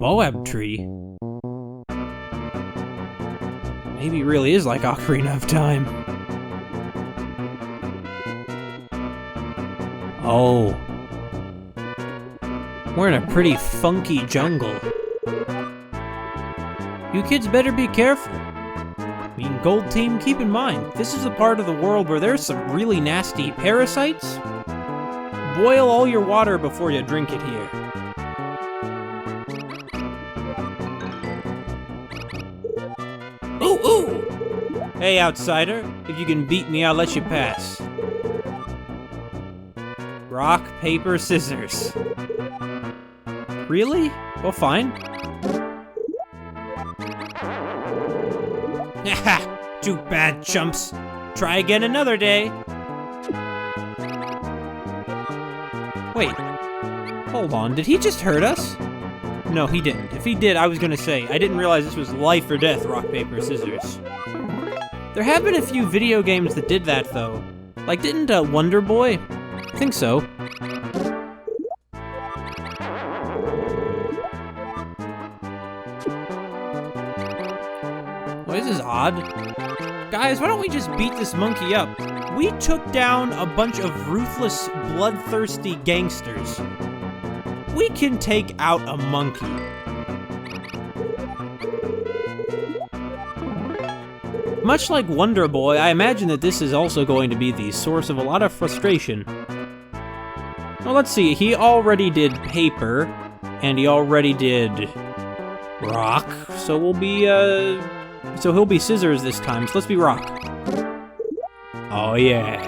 Boab tree? Maybe it really is like Ocarina of Time. Oh. We're in a pretty funky jungle. You kids better be careful. I mean, Gold Team, keep in mind, this is a part of the world where there's some really nasty parasites. Boil all your water before you drink it here. Ooh, ooh! Hey, outsider, if you can beat me, I'll let you pass. Rock, paper, scissors. Really? Well, fine. Haha! Too bad, chumps. Try again another day. Wait. Hold on, did he just hurt us? No, he didn't. If he did, I was gonna say, I didn't realize this was life or death, rock, paper, scissors. There have been a few video games that did that, though. Like, didn't Wonder Boy? I think so. Well, this is odd. Guys, why don't we just beat this monkey up? We took down a bunch of ruthless, bloodthirsty gangsters. We can take out a monkey. Much like Wonder Boy, I imagine that this is also going to be the source of a lot of frustration. Well, let's see, he already did paper, and he already did rock, so we'll be, so he'll be scissors this time, so let's be rock. Oh yeah.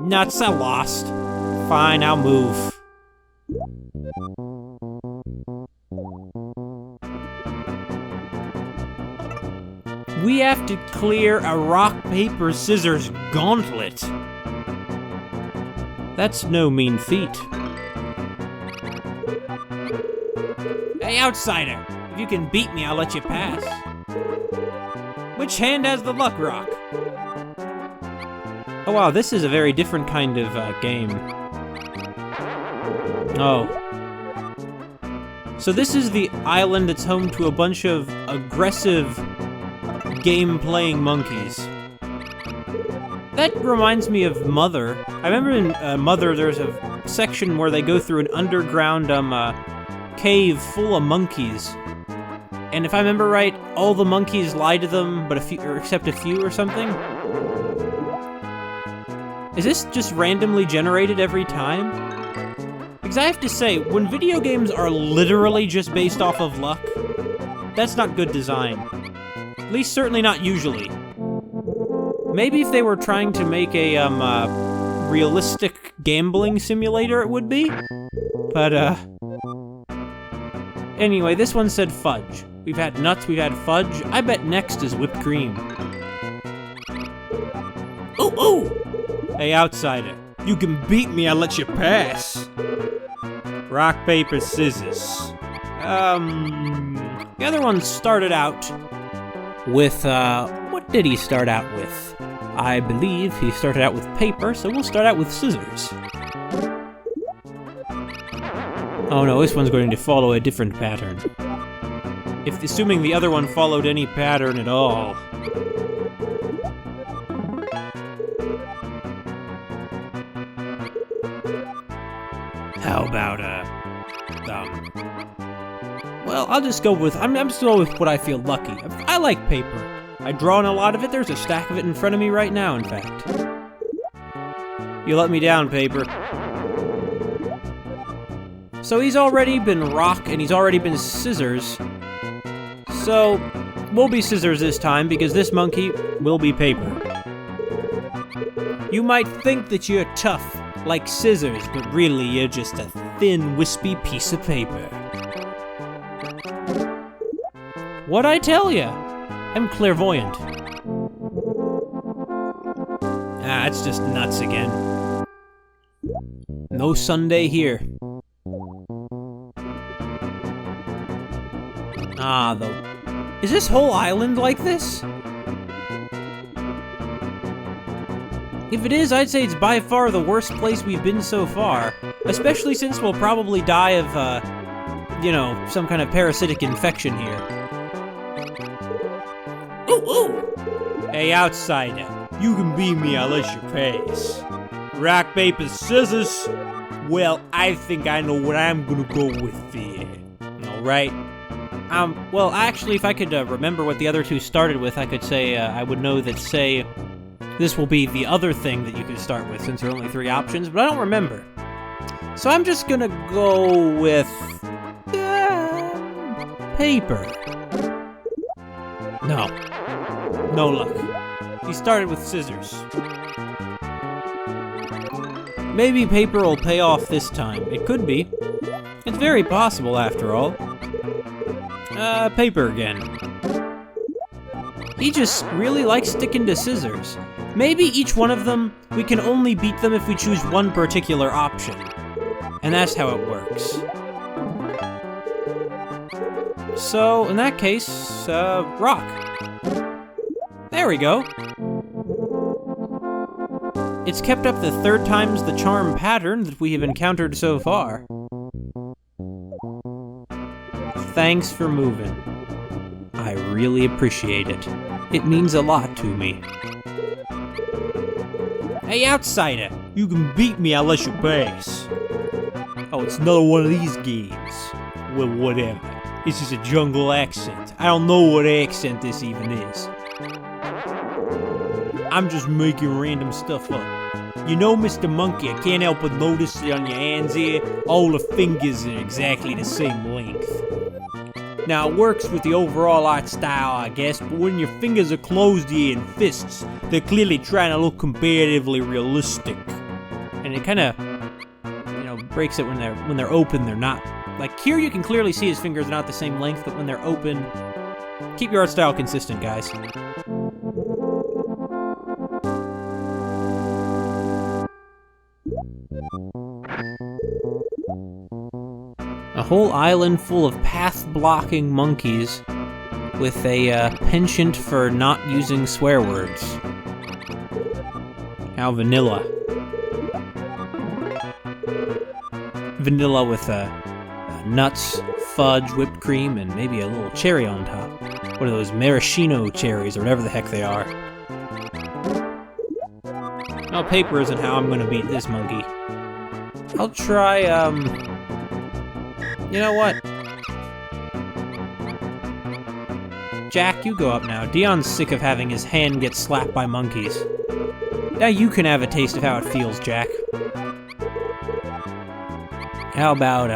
Nuts, I lost. Fine, I'll move. We have to clear a rock, paper, scissors gauntlet. That's no mean feat. Hey, outsider! If you can beat me, I'll let you pass. Which hand has the luck rock? Oh wow, this is a very different kind of game. Oh. So this is the island that's home to a bunch of aggressive game-playing monkeys. That reminds me of Mother. I remember in Mother there's a section where they go through an underground cave full of monkeys. And if I remember right, all the monkeys lie to them, but except a few or something? Is this just randomly generated every time? Because I have to say, when video games are literally just based off of luck, that's not good design. At least certainly not usually. Maybe if they were trying to make a realistic gambling simulator, it would be. But anyway, this one said fudge. We've had nuts, we've had fudge. I bet next is whipped cream. Ooh, ooh! Hey, outsider. You can beat me, I'll let you pass. Rock, paper, scissors. The other one started out with, what did he start out with? I believe he started out with paper, so we'll start out with scissors. Oh no, this one's going to follow a different pattern. Assuming the other one followed any pattern at all. How about, well, I'll just go with, I'm just going with what I feel lucky. I like paper. I draw on a lot of it. There's a stack of it in front of me right now, in fact. You let me down, paper. So he's already been rock, and he's already been scissors. So, we'll be scissors this time, because this monkey will be paper. You might think that you're tough, like scissors, but really you're just a thin, wispy piece of paper. What'd I tell ya? I'm clairvoyant. Ah, it's just nuts again. No Sunday here. Ah, is this whole island like this? If it is, I'd say it's by far the worst place we've been so far. Especially since we'll probably die of, you know, some kind of parasitic infection here. Ooh, ooh. Hey, outsider, you can beat me unless you pass. Rock, paper, scissors? Well, I think I know what I'm gonna go with there. Alright. Well, actually, if I could remember what the other two started with, I could say, I would know that, say, this will be the other thing that you could start with, since there are only 3 options, but I don't remember. So I'm just gonna go with... paper. No. No luck. He started with scissors. Maybe paper will pay off this time. It could be. It's very possible, after all. Paper again. He just really likes sticking to scissors. Maybe each one of them, we can only beat them if we choose one particular option. And that's how it works. So, in that case, rock. There we go. It's kept up the 3rd times the charm pattern that we have encountered so far. Thanks for moving. I really appreciate it. It means a lot to me. Hey, outsider! You can beat me unless you pass. Oh, it's another one of these games. Well, whatever. This is a jungle accent. I don't know what accent this even is. I'm just making random stuff up. You know, Mr. Monkey, I can't help but notice that on your hands here, all the fingers are exactly the same length. Now, it works with the overall art style, I guess, but when your fingers are closed here in fists, they're clearly trying to look comparatively realistic. And it kind of, you know, breaks it when they're open, they're not. Like, here you can clearly see his fingers are not the same length, but when they're open... Keep your art style consistent, guys. A whole island full of path-blocking monkeys with a penchant for not using swear words. How vanilla. Vanilla with nuts, fudge, whipped cream, and maybe a little cherry on top. One of those maraschino cherries, or whatever the heck they are. Well, paper isn't how I'm gonna beat this monkey. I'll try, you know what? Jack, you go up now. Deon's sick of having his hand get slapped by monkeys. Now you can have a taste of how it feels, Jack. How about,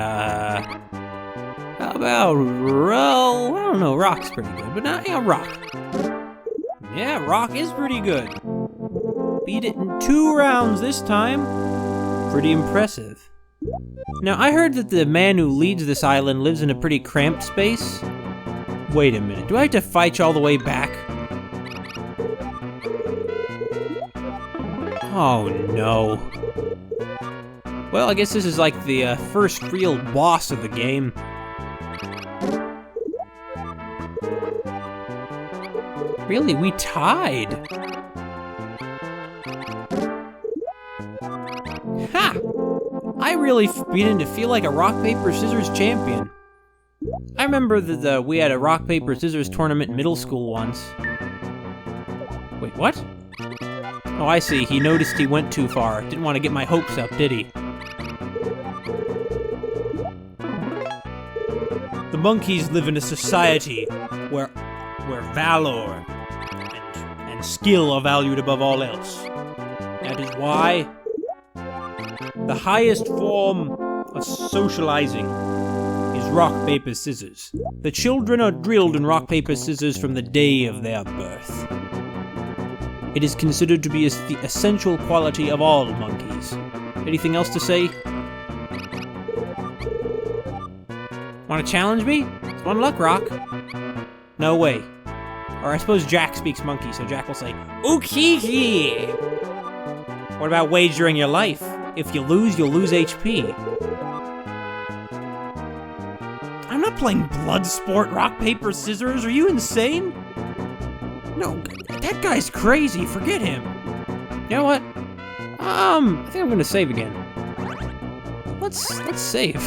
roll? I don't know, rock's pretty good, but not, yeah, rock. Yeah, rock is pretty good. Beat it in 2 rounds this time. Pretty impressive. Now, I heard that the man who leads this island lives in a pretty cramped space. Wait a minute, do I have to fight you all the way back? Oh no. Well, I guess this is like the first real boss of the game. Really, we tied. Ha! I really began to feel like a rock, paper, scissors champion. I remember that we had a rock, paper, scissors tournament in middle school once. Wait, what? Oh, I see. He noticed he went too far. Didn't want to get my hopes up, did he? The monkeys live in a society where valor and skill are valued above all else. That is why the highest form of socializing is rock, paper, scissors. The children are drilled in rock, paper, scissors from the day of their birth. It is considered to be the essential quality of all monkeys. Anything else to say? Want to challenge me? It's 1 luck, Rock. No way. Or I suppose Jack speaks monkey, so Jack will say, "Ookiki." What about wagering your life? If you lose, you'll lose HP. I'm not playing blood sport, rock, paper, scissors. Are you insane? No, that guy's crazy. Forget him. You know what? I think I'm gonna save again. Let's save.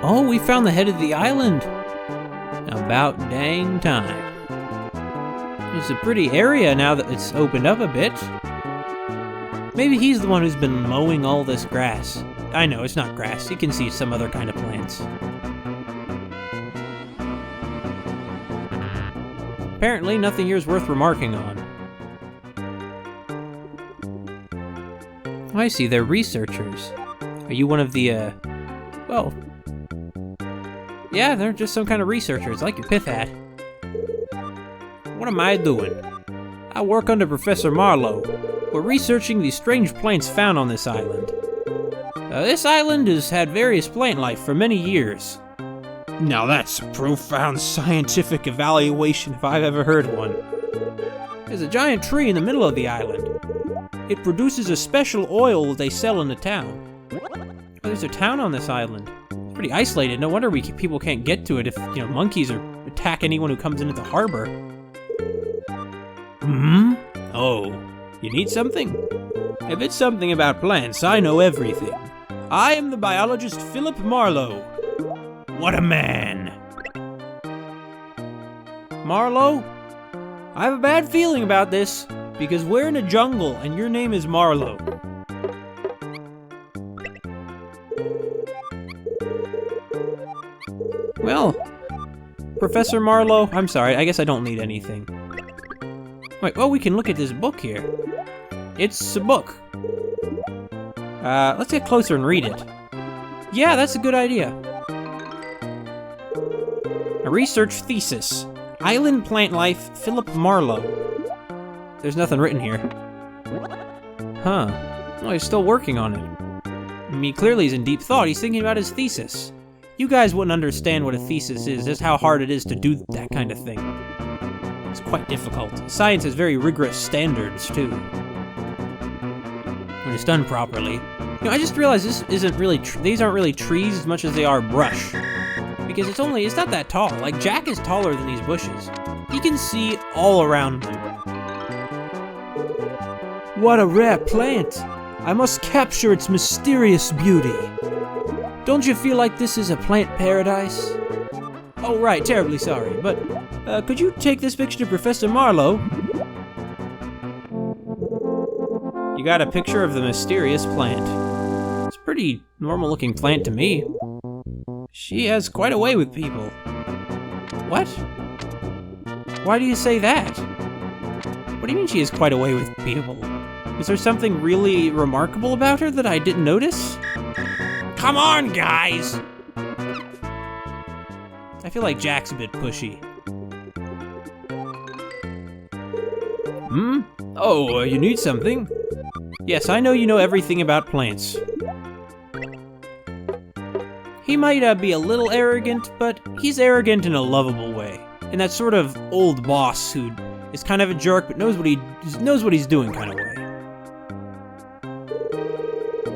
Oh, we found the head of the island. About dang time. It's a pretty area now that it's opened up a bit. Maybe he's the one who's been mowing all this grass. I know, it's not grass. You can see some other kind of plants. Apparently, nothing here is worth remarking on. Oh, I see, they're researchers. Are you one of the, well... Yeah, they're just some kind of researchers, like your pith hat. What am I doing? I work under Professor Marlowe. We're researching the strange plants found on this island. This island has had various plant life for many years. Now that's a profound scientific evaluation if I've ever heard one. There's a giant tree in the middle of the island. It produces a special oil they sell in the town. Oh, there's a town on this island. It's pretty isolated. No wonder people can't get to it if, monkeys attack anyone who comes into the harbor. Oh, you need something? If it's something about plants, I know everything. I am the biologist Philip Marlowe. What a man! Marlowe? I have a bad feeling about this, because we're in a jungle and your name is Marlowe. Well, Professor Marlowe, I'm sorry, I guess I don't need anything. Wait, well, we can look at this book here. It's a book. Let's get closer and read it. Yeah, that's a good idea. A research thesis. Island plant life, Philip Marlowe. There's nothing written here. Huh. Well, he's still working on it. I mean, clearly he's in deep thought. He's thinking about his thesis. You guys wouldn't understand what a thesis is, just how hard it is to do that kind of thing. It's quite difficult. Science has very rigorous standards, too. When it's done properly. I just realized these aren't really trees as much as they are brush. Because it's not that tall. Like, Jack is taller than these bushes. He can see all around them. What a rare plant! I must capture its mysterious beauty. Don't you feel like this is a plant paradise? Oh, right, terribly sorry, but could you take this picture to Professor Marlowe? You got a picture of the mysterious plant. It's a pretty normal-looking plant to me. She has quite a way with people. What? Why do you say that? What do you mean she has quite a way with people? Is there something really remarkable about her that I didn't notice? Come on, guys! I feel like Jack's a bit pushy. Oh, you need something? Yes, I know you know everything about plants. He might be a little arrogant, but he's arrogant in a lovable way. In that sort of old boss who is kind of a jerk but knows what he's doing kind of way.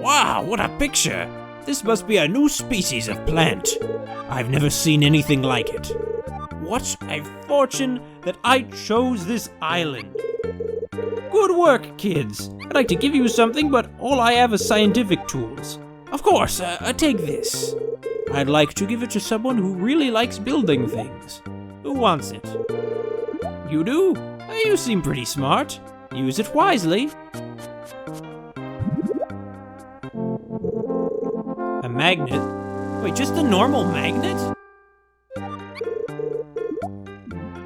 Wow, what a picture! This must be a new species of plant. I've never seen anything like it. What a fortune that I chose this island. Good work, kids. I'd like to give you something, but all I have is scientific tools. Of course, take this. I'd like to give it to someone who really likes building things. Who wants it? You do? You seem pretty smart. Use it wisely. A magnet? Wait, just a normal magnet?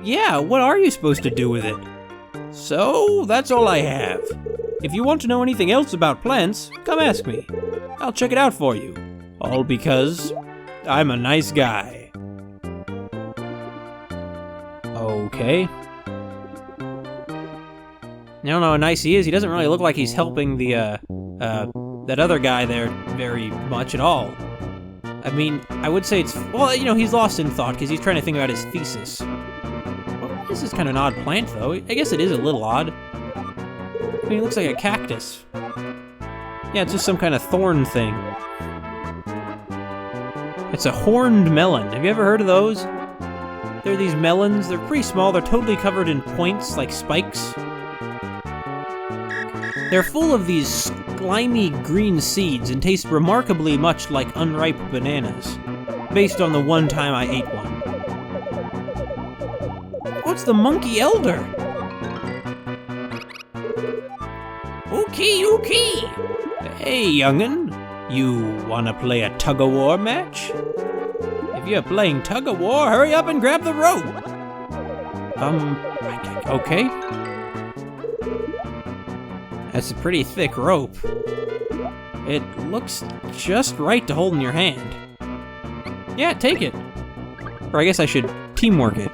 Yeah, what are you supposed to do with it? So, that's all I have. If you want to know anything else about plants, come ask me. I'll check it out for you. All because I'm a nice guy. Okay. I don't know how nice he is. He doesn't really look like he's helping that other guy there very much at all. I mean, I would say he's lost in thought because he's trying to think about his thesis. Well, this is kind of an odd plant, though. I guess it is a little odd. I mean, it looks like a cactus. Yeah, it's just some kind of thorn thing. It's a horned melon. Have you ever heard of those? They're these melons. They're pretty small. They're totally covered in points, like spikes. They're full of these slimy green seeds and taste remarkably much like unripe bananas. based on the one time I ate one. What's the monkey elder? Okay. Hey, young'un. You wanna play a tug-of-war match? If you're playing tug-of-war, hurry up and grab the rope. Okay. That's a pretty thick rope. It looks just right to hold in your hand. Yeah, take it. Or I guess I should teamwork it.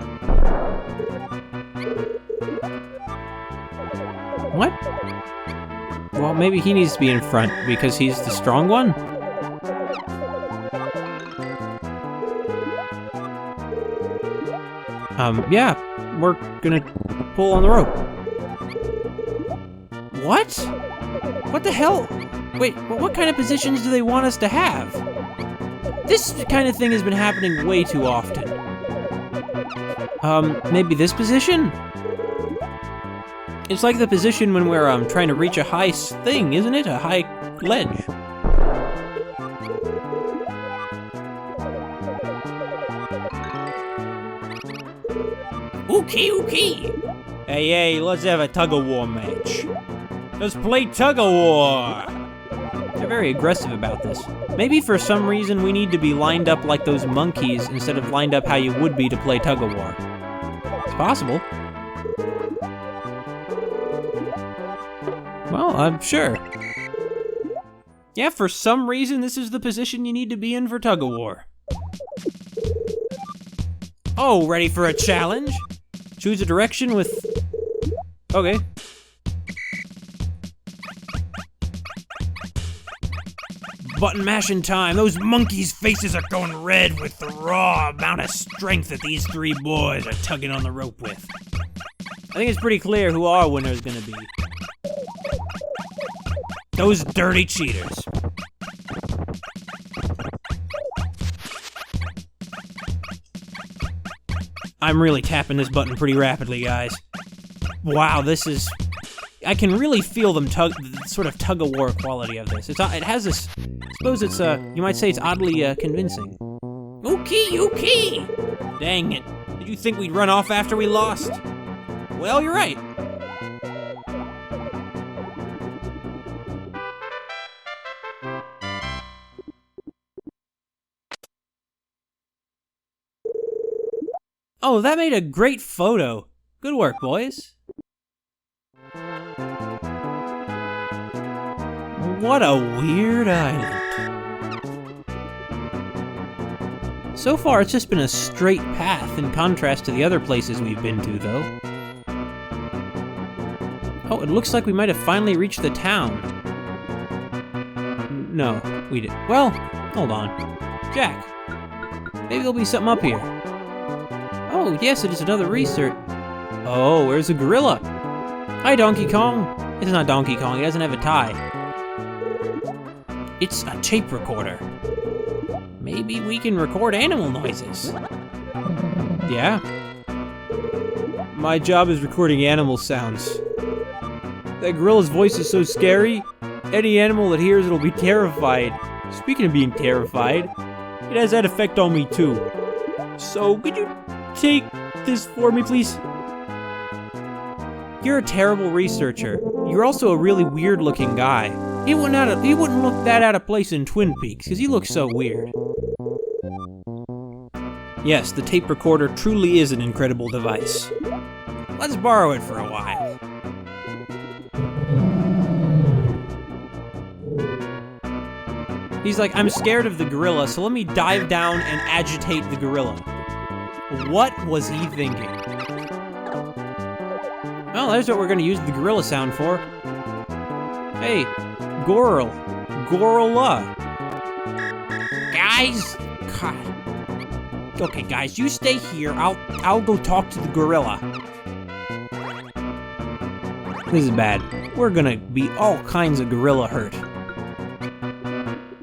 What? Well, maybe he needs to be in front because he's the strong one? Yeah, we're gonna pull on the rope. What? What the hell? Wait, what kind of positions do they want us to have? This kind of thing has been happening way too often. Maybe this position? It's like the position when we're, trying to reach a high thing, isn't it? A high ledge. Okay. Hey, let's have a tug-of-war match. Let's play tug-of-war. They're very aggressive about this. Maybe for some reason we need to be lined up like those monkeys instead of lined up how you would be to play tug-of-war. It's possible. Well, I'm sure. Yeah, for some reason this is the position you need to be in for tug-of-war. Oh, ready for a challenge? Choose a direction with... Okay. Button mashing time. Those monkeys' faces are going red with the raw amount of strength that these three boys are tugging on the rope with. I think it's pretty clear who our winner is gonna be. Those dirty cheaters. I'm really tapping this button pretty rapidly, guys. Wow, this is... I can really feel the sort of tug-of-war quality of this. It has this... I suppose it's, you might say it's oddly, convincing. Okay. Dang it. Did you think we'd run off after we lost? Well, you're right. Oh, that made a great photo. Good work, boys. What a weird island. So far, it's just been a straight path in contrast to the other places we've been to, though. Oh, it looks like we might have finally reached the town. No, we didn't. Well, hold on. Jack, maybe there'll be something up here. Oh, yes, it is another research. Oh, where's the gorilla? Hi, Donkey Kong. It's not Donkey Kong, he doesn't have a tie. It's a tape recorder. Maybe we can record animal noises. Yeah. My job is recording animal sounds. That gorilla's voice is so scary, any animal that hears it will be terrified. Speaking of being terrified, it has that effect on me too. So, could you take this for me, please? You're a terrible researcher. You're also a really weird-looking guy. He wouldn't look that out of place in Twin Peaks, because he looks so weird. Yes, the tape recorder truly is an incredible device. Let's borrow it for a while. He's like, I'm scared of the gorilla, so let me dive down and agitate the gorilla. What was he thinking? Well, there's what we're gonna use the gorilla sound for. Hey, gorilla. Guys, God. Okay, guys, you stay here. I'll go talk to the gorilla. This is bad. We're gonna be all kinds of gorilla hurt.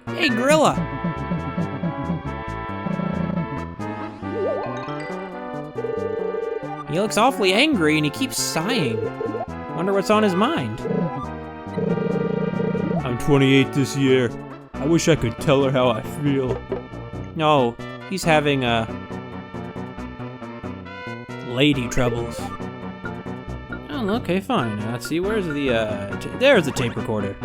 Hey, gorilla. He looks awfully angry and he keeps sighing. Wonder what's on his mind. I'm 28 this year. I wish I could tell her how I feel. No, He's having, lady troubles. Oh, okay, fine. Let's see, where's the, there's the tape recorder.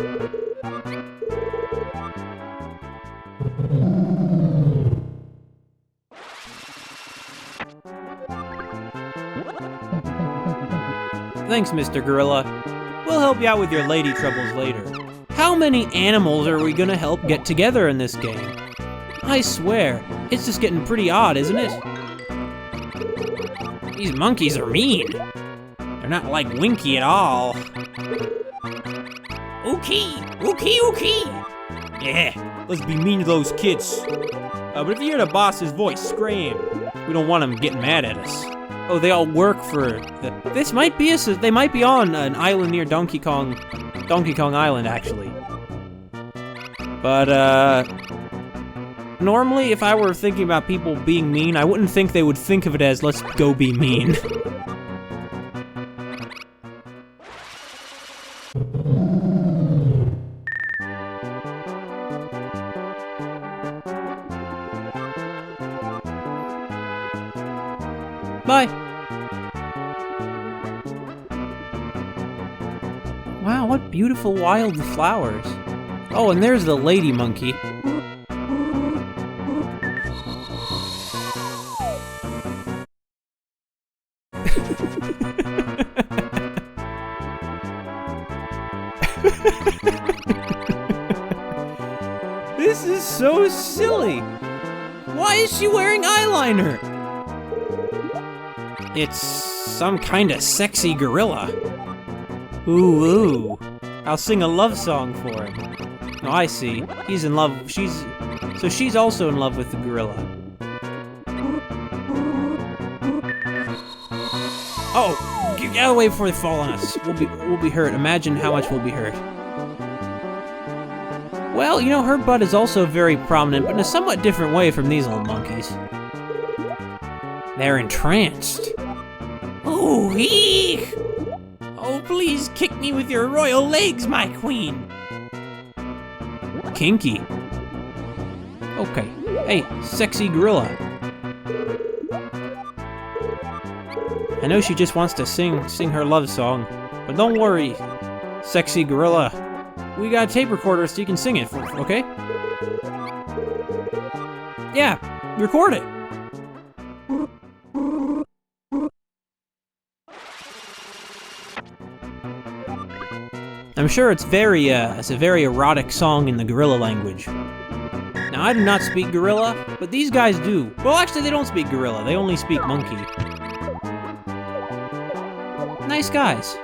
Thanks, Mr. Gorilla. We'll help you out with your lady troubles later. How many animals are we gonna help get together in this game? I swear, it's just getting pretty odd, isn't it? These monkeys are mean. They're not like Winky at all. Okay. Yeah, let's be mean to those kids. But if you hear the boss's voice, scream. We don't want them getting mad at us. Oh, they all work for the... This might be they might be on an island near Donkey Kong Island, actually. But, normally, if I were thinking about people being mean, I wouldn't think they would think of it as, let's go be mean. Bye. Wow, what beautiful wild flowers. Oh, and there's the lady monkey. This is so silly. Why is she wearing eyeliner? It's some kind of sexy gorilla. Ooh. I'll sing a love song for him. Oh, I see. He's in love. She's also in love with the gorilla. Oh, get out of the way before they fall on us. We'll be hurt. Imagine how much we'll be hurt. Well, you know, her butt is also very prominent, but in a somewhat different way from these old monkeys. They're entranced. Ooh-wee! Oh, please kick me with your royal legs, my queen! Kinky. Okay. Hey, sexy gorilla. I know she just wants to sing her love song, but don't worry, sexy gorilla. We got a tape recorder so you can sing it, okay? Yeah, record it. I'm sure it's a very erotic song in the gorilla language. Now, I do not speak gorilla, but these guys do. Well, actually, they don't speak gorilla. They only speak monkey. Nice guys.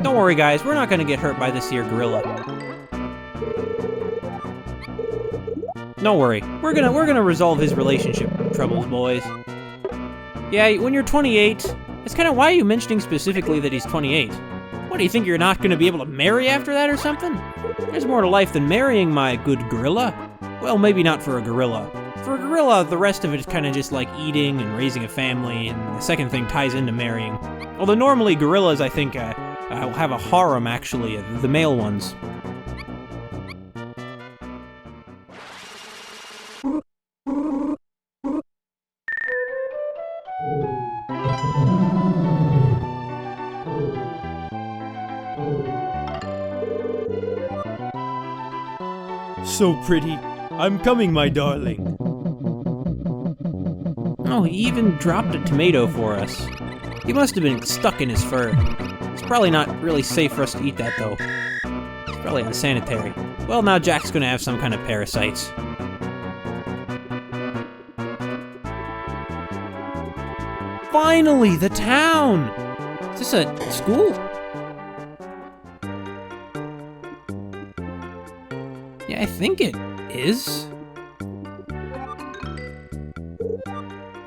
Don't worry, guys. We're not gonna get hurt by this here gorilla. Don't worry. We're gonna resolve his relationship troubles, boys. Yeah, when you're 28, it's kind of why are you mentioning specifically that he's 28? What, do you think you're not going to be able to marry after that or something? There's more to life than marrying, my good gorilla. Well, maybe not for a gorilla. For a gorilla, the rest of it is kind of just like eating and raising a family, and the second thing ties into marrying. Although normally gorillas, I think, have a harem, actually, the male ones. So pretty. I'm coming, my darling. Oh, he even dropped a tomato for us. He must have been stuck in his fur. It's probably not really safe for us to eat that, though. It's probably unsanitary. Well, now Jack's gonna have some kind of parasites. Finally, the town! Is this a school? Yeah, I think it is.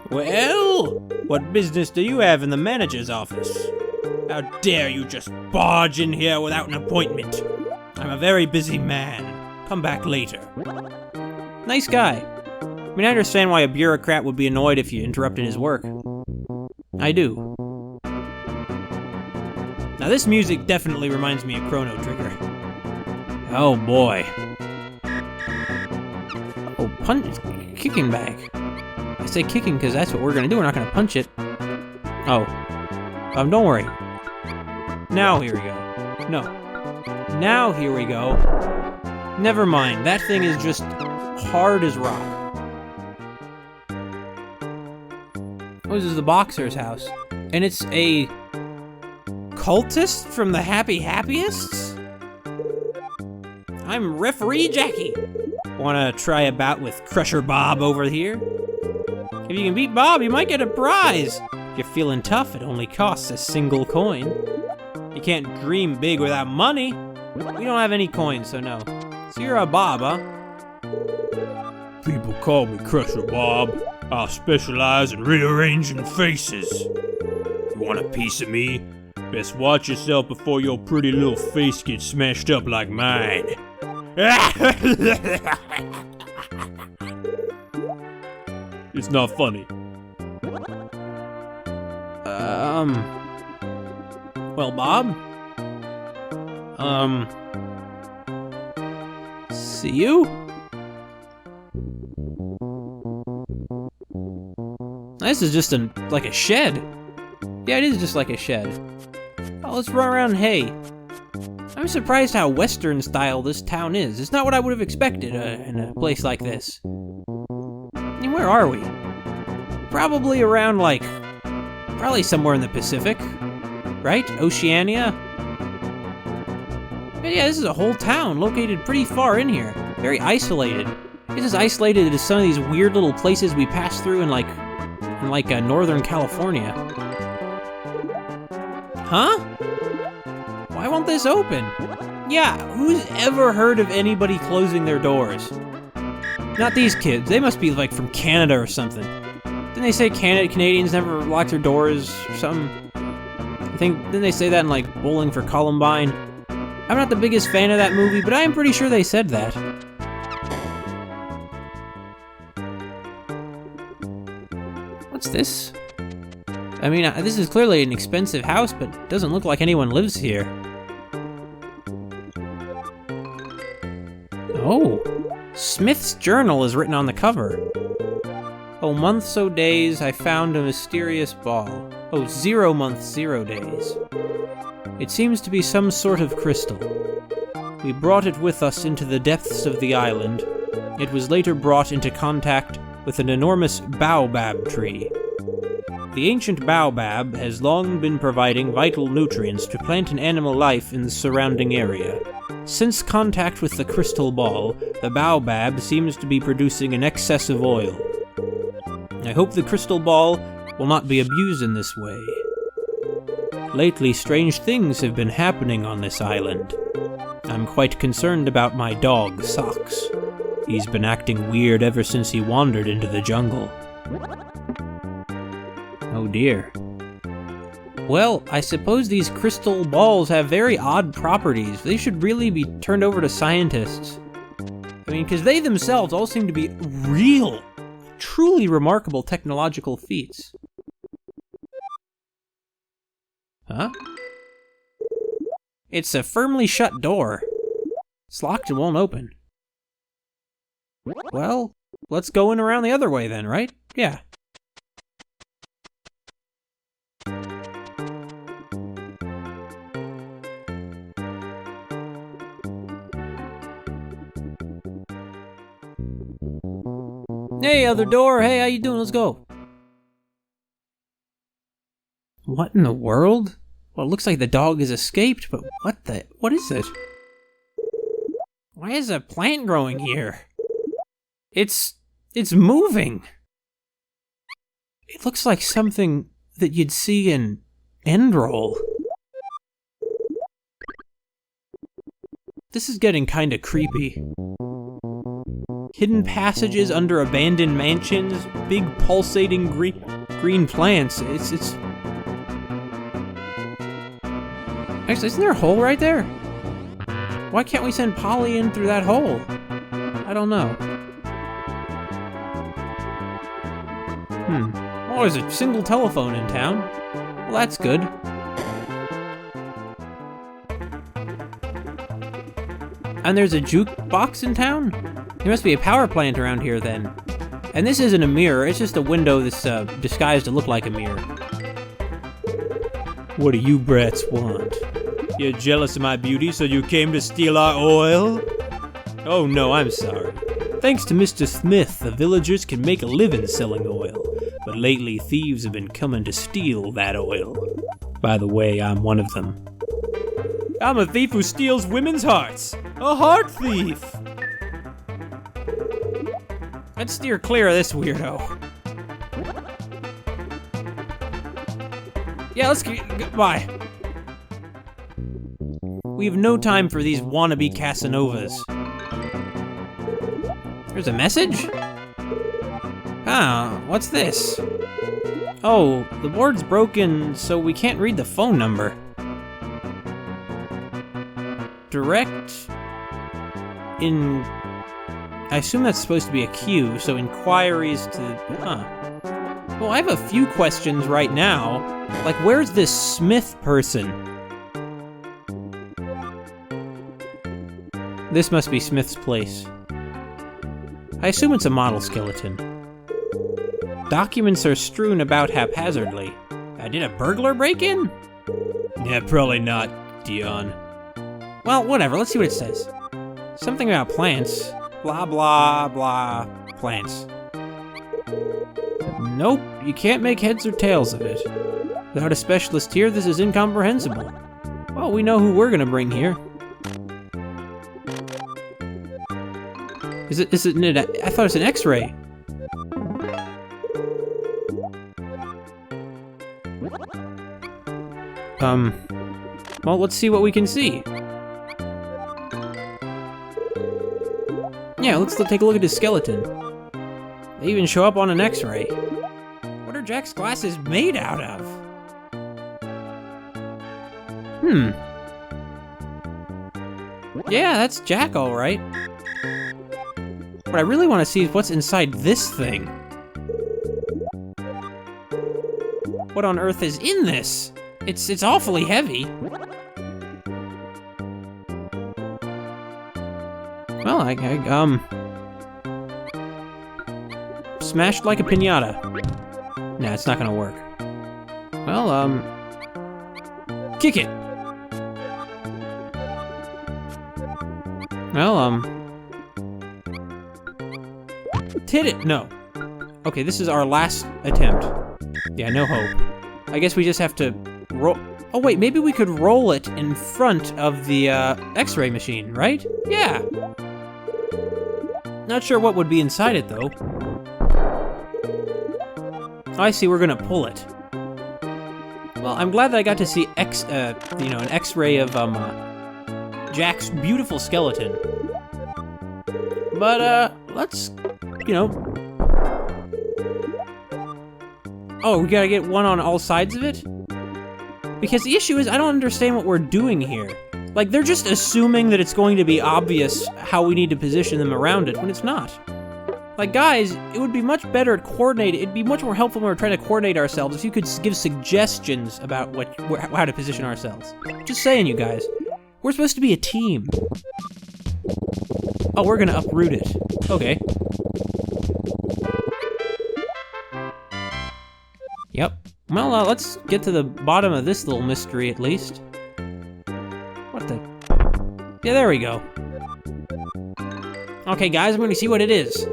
Well, what business do you have in the manager's office? How dare you just barge in here without an appointment? I'm a very busy man. Come back later. Nice guy. I mean, I understand why a bureaucrat would be annoyed if you interrupted his work. I do. Now, this music definitely reminds me of Chrono Trigger. Oh boy. Oh, kicking bag. I say kicking because that's what we're gonna do. We're not gonna punch it. Oh. Don't worry. Now here we go. No. Now here we go. Never mind. That thing is just hard as rock. Oh, this is the boxer's house. And it's a cultist from the Happy Happiest? I'm Referee Jackie. Wanna try a bout with Crusher Bob over here? If you can beat Bob, you might get a prize. If you're feeling tough, it only costs a single coin. You can't dream big without money. We don't have any coins, so no. So you're a Bob, huh? People call me Crusher Bob. I specialize in rearranging faces. You want a piece of me? Best watch yourself before your pretty little face gets smashed up like mine. It's not funny. Well, Bob? See you? This is just like a shed. Yeah, it is just like a shed. Oh, let's run around and hay. I'm surprised how Western style this town is. It's not what I would have expected in a place like this. And where are we? Probably around probably somewhere in the Pacific, right? Oceania? But yeah, this is a whole town located pretty far in here. Very isolated. It's as isolated as some of these weird little places we pass through in Northern California. Huh? Why won't this open? Yeah, who's ever heard of anybody closing their doors? Not these kids. They must be from Canada or something. Didn't they say Canadians never lock their doors or something? Didn't they say that in Bowling for Columbine? I'm not the biggest fan of that movie, but I am pretty sure they said that. What's this? I mean, this is clearly an expensive house, but it doesn't look like anyone lives here. Oh, Smith's journal is written on the cover. Oh, months, oh days, I found a mysterious ball. Oh, 0 months, 0 days. It seems to be some sort of crystal. We brought it with us into the depths of the island. It was later brought into contact with an enormous baobab tree. The ancient baobab has long been providing vital nutrients to plant and animal life in the surrounding area. Since contact with the crystal ball, the baobab seems to be producing an excess of oil. I hope the crystal ball will not be abused in this way. Lately, strange things have been happening on this island. I'm quite concerned about my dog, Socks. He's been acting weird ever since he wandered into the jungle. Oh dear. Well, I suppose these crystal balls have very odd properties. They should really be turned over to scientists. I mean, because they themselves all seem to be real, truly remarkable technological feats. Huh? It's a firmly shut door. It's locked and won't open. Well, let's go in around the other way then, right? Yeah. Hey, other door. Hey, how you doing? Let's go. What in the world? Well, it looks like the dog has escaped, but what is it? Why is a plant growing here? It's moving. It looks like something that you'd see in Endroll. This is getting kinda creepy. Hidden passages under abandoned mansions, big pulsating green plants. It's... Actually, isn't there a hole right there? Why can't we send Polly in through that hole? I don't know. Oh, there's a single telephone in town. Well, that's good. And there's a jukebox in town? There must be a power plant around here then. And this isn't a mirror, it's just a window that's disguised to look like a mirror. What do you brats want? You're jealous of my beauty, so you came to steal our oil? Oh no, I'm sorry. Thanks to Mr. Smith, the villagers can make a living selling oil. But lately, thieves have been coming to steal that oil. By the way, I'm one of them. I'm a thief who steals women's hearts! A heart thief! Let's steer clear of this weirdo. Yeah, let's get by. We have no time for these wannabe Casanovas. There's a message? Ah, what's this? Oh, the board's broken, so we can't read the phone number. Direct... I assume that's supposed to be a queue, so inquiries to... Huh. Well, I have a few questions right now. Like, where's this Smith person? This must be Smith's place. I assume it's a model skeleton. Documents are strewn about haphazardly. Did a burglar break in? Yeah, probably not, Deon. Well, whatever, let's see what it says. Something about plants. Blah, blah, blah, plants. Nope, you can't make heads or tails of it. Without a specialist here, this is incomprehensible. Well, we know who we're gonna bring here. Is it I thought it was an X-ray. Well, let's see what we can see. Yeah, let's take a look at his skeleton. They even show up on an X-ray. What are Jack's glasses made out of? Yeah, that's Jack, all right. What I really want to see is what's inside this thing. What on earth is in this? It's awfully heavy. Well, smashed like a piñata. Nah, it's not gonna work. Well, kick it. Well, hit it. No. Okay, this is our last attempt. Yeah, no hope. I guess we just have to roll. Oh wait, maybe we could roll it in front of the X-ray machine, right? Yeah. Not sure what would be inside it though. I see, we're gonna pull it. Well, I'm glad that I got to see an X-ray of Jack's beautiful skeleton. But let's, Oh, we gotta get one on all sides of it? Because the issue is, I don't understand what we're doing here. Like, they're just assuming that it's going to be obvious how we need to position them around it, when it's not. Like, guys, it would be much better at coordinating. It'd be much more helpful when we're trying to coordinate ourselves if you could give suggestions about how to position ourselves. Just saying, you guys. We're supposed to be a team. Oh, we're gonna uproot it. Okay. Yep. Well, let's get to the bottom of this little mystery at least. What the? Yeah, there we go. Okay, guys, I'm gonna see what it is.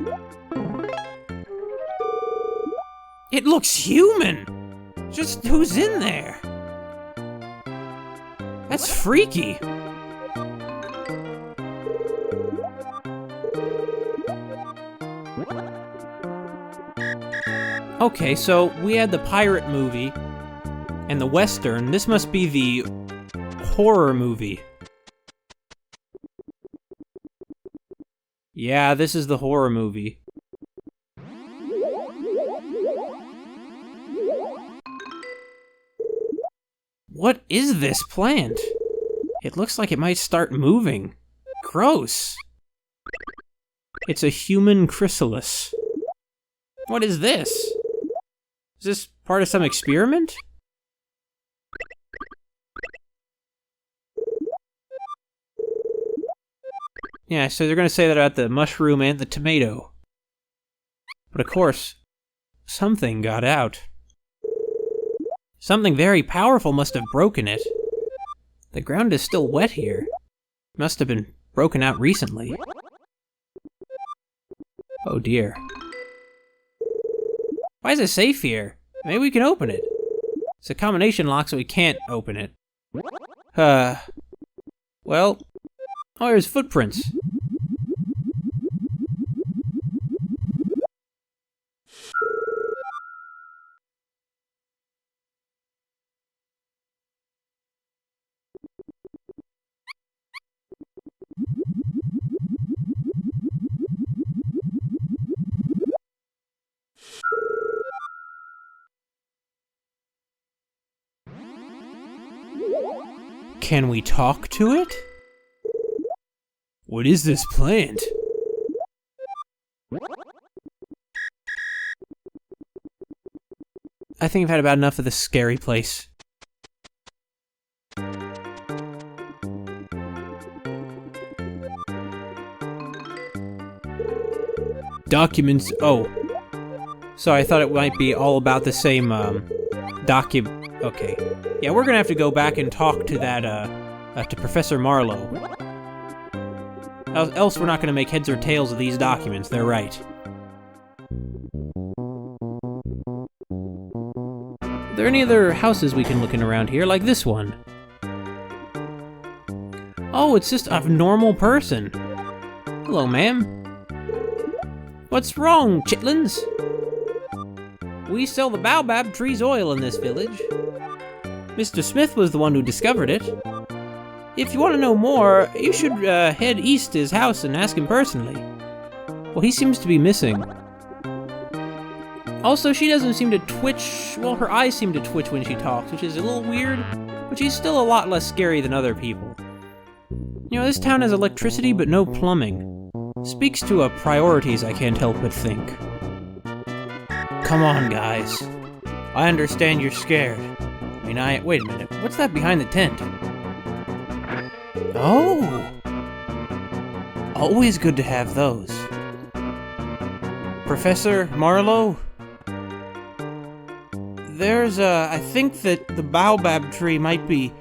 It looks human! Just who's in there? That's freaky. Okay, so we had the pirate movie and the Western. This must be the horror movie. Yeah, this is the horror movie. What is this plant? It looks like it might start moving. Gross. It's a human chrysalis. What is this? Is this part of some experiment? Yeah, so they're gonna say that about the mushroom and the tomato. But of course, something got out. Something very powerful must have broken it. The ground is still wet here. It must have been broken out recently. Oh dear. Why is it safe here? Maybe we can open it. It's a combination lock, so we can't open it. Well... Oh, there's footprints. Can we talk to it? What is this plant? I think I've had about enough of this scary place. Documents. Oh. Sorry, I thought it might be all about the same, Okay. Yeah, we're gonna have to go back and talk to that, to Professor Marlowe. Else we're not gonna make heads or tails of these documents, they're right. Are there any other houses we can look in around here, like this one? Oh, it's just a normal person. Hello, ma'am. What's wrong, chitlins? We sell the baobab tree's oil in this village. Mr. Smith was the one who discovered it. If you want to know more, you should head east to his house and ask him personally. Well, he seems to be missing. Also, she doesn't seem to twitch. Well, her eyes seem to twitch when she talks, which is a little weird, but she's still a lot less scary than other people. You know, this town has electricity but no plumbing. Speaks to priorities, I can't help but think. Come on, guys. I understand you're scared. Wait a minute. What's that behind the tent? Oh! Always good to have those. Professor Marlowe? I think that the baobab tree might be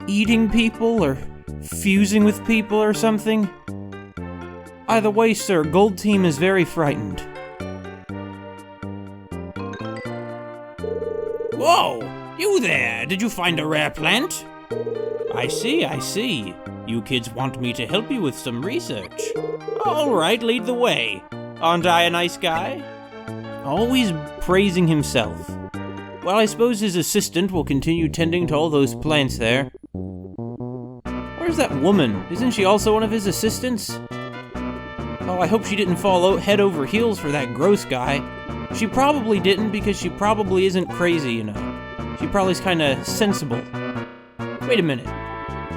eating people or fusing with people or something. Either way, sir, Gold Team is very frightened. Whoa! You there! Did you find a rare plant? I see. You kids want me to help you with some research. Alright, lead the way. Aren't I a nice guy? Always praising himself. Well, I suppose his assistant will continue tending to all those plants there. Where's that woman? Isn't she also one of his assistants? Oh, I hope she didn't fall head over heels for that gross guy. She probably didn't, because she probably isn't crazy, you know. She probably is kinda sensible. Wait a minute.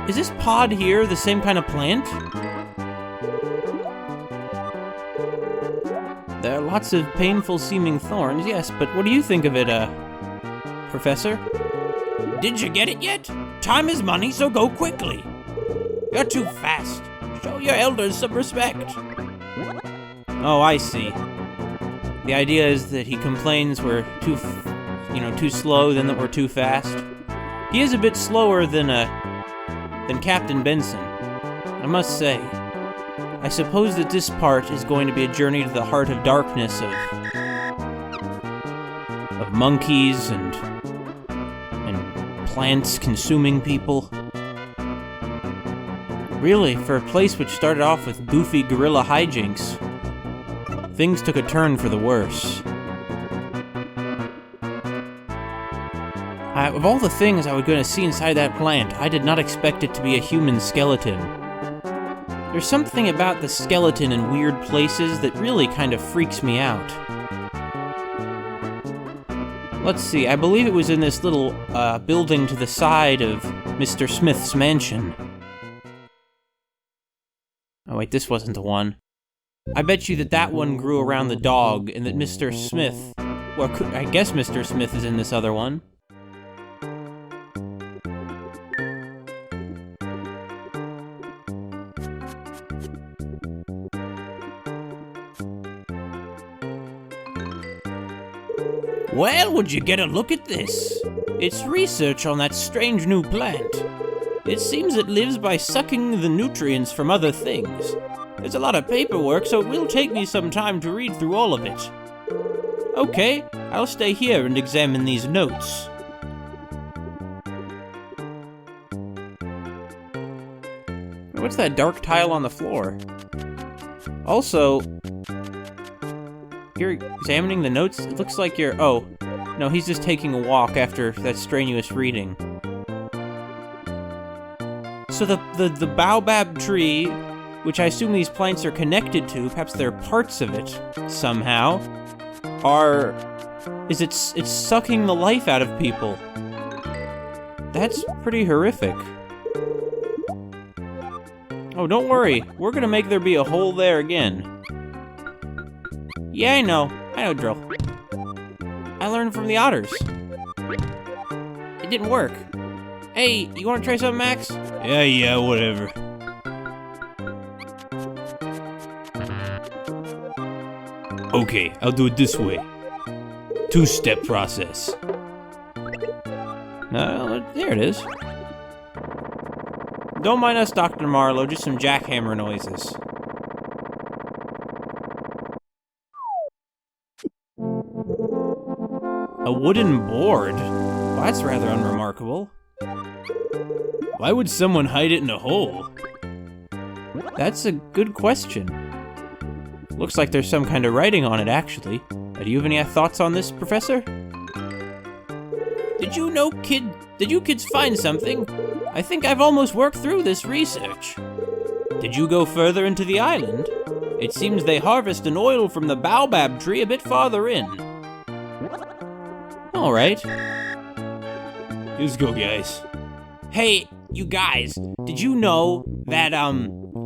Is this pod here the same kind of plant? There are lots of painful-seeming thorns, yes, but what do you think of it, Professor? Did you get it yet? Time is money, so go quickly. You're too fast. Show your elders some respect. Oh, I see. The idea is that he complains we're too slow, then that we're too fast. He is a bit slower than Captain Benson. I must say, I suppose that this part is going to be a journey to the heart of darkness of monkeys and plants consuming people. Really, for a place which started off with goofy gorilla hijinks, things took a turn for the worse. Of all the things I was going to see inside that plant, I did not expect it to be a human skeleton. There's something about the skeleton in weird places that really kind of freaks me out. Let's see, I believe it was in this little building to the side of Mr. Smith's mansion. Oh wait, this wasn't the one. I bet you that one grew around the dog, and that Mr. Smith... Well, I guess Mr. Smith is in this other one. Well, would you get a look at this? It's research on that strange new plant. It seems it lives by sucking the nutrients from other things. There's a lot of paperwork, so it will take me some time to read through all of it. Okay, I'll stay here and examine these notes. What's that dark tile on the floor? Also, you're examining the notes? It looks like you're... Oh, no, he's just taking a walk after that strenuous reading. So the baobab tree, which I assume these plants are connected to, perhaps they're parts of it somehow, it's sucking the life out of people. That's pretty horrific. Oh, don't worry. We're gonna make there be a hole there again. Yeah, I know drill. I learned from the otters. It didn't work. Hey, you wanna try something, Max? Yeah, whatever. Okay, I'll do it this way. Two-step process. There it is. Don't mind us, Dr. Marlowe, just some jackhammer noises. A wooden board? Well, that's rather unremarkable. Why would someone hide it in a hole? That's a good question. Looks like there's some kind of writing on it, actually. Do you have any thoughts on this, Professor? Did you kids find something? I think I've almost worked through this research. Did you go further into the island? It seems they harvest an oil from the baobab tree a bit farther in. Alright. Let's go, guys. Hey, you guys, did you know that,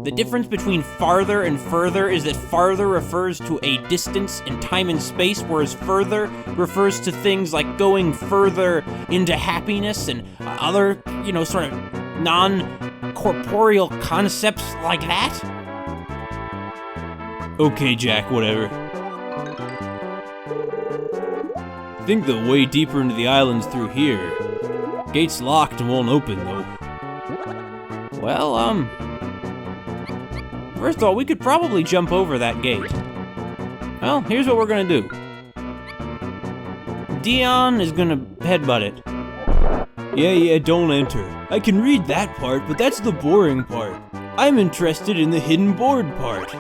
the difference between farther and further is that farther refers to a distance in time and space, whereas further refers to things like going further into happiness and other, sort of non-corporeal concepts like that? Okay, Jack, whatever. I think the way deeper into the island's through here. Gate's locked and won't open, though. Well, first of all, we could probably jump over that gate. Well, here's what we're gonna do. Deon is gonna headbutt it. Yeah, don't enter. I can read that part, but that's the boring part. I'm interested in the hidden board part.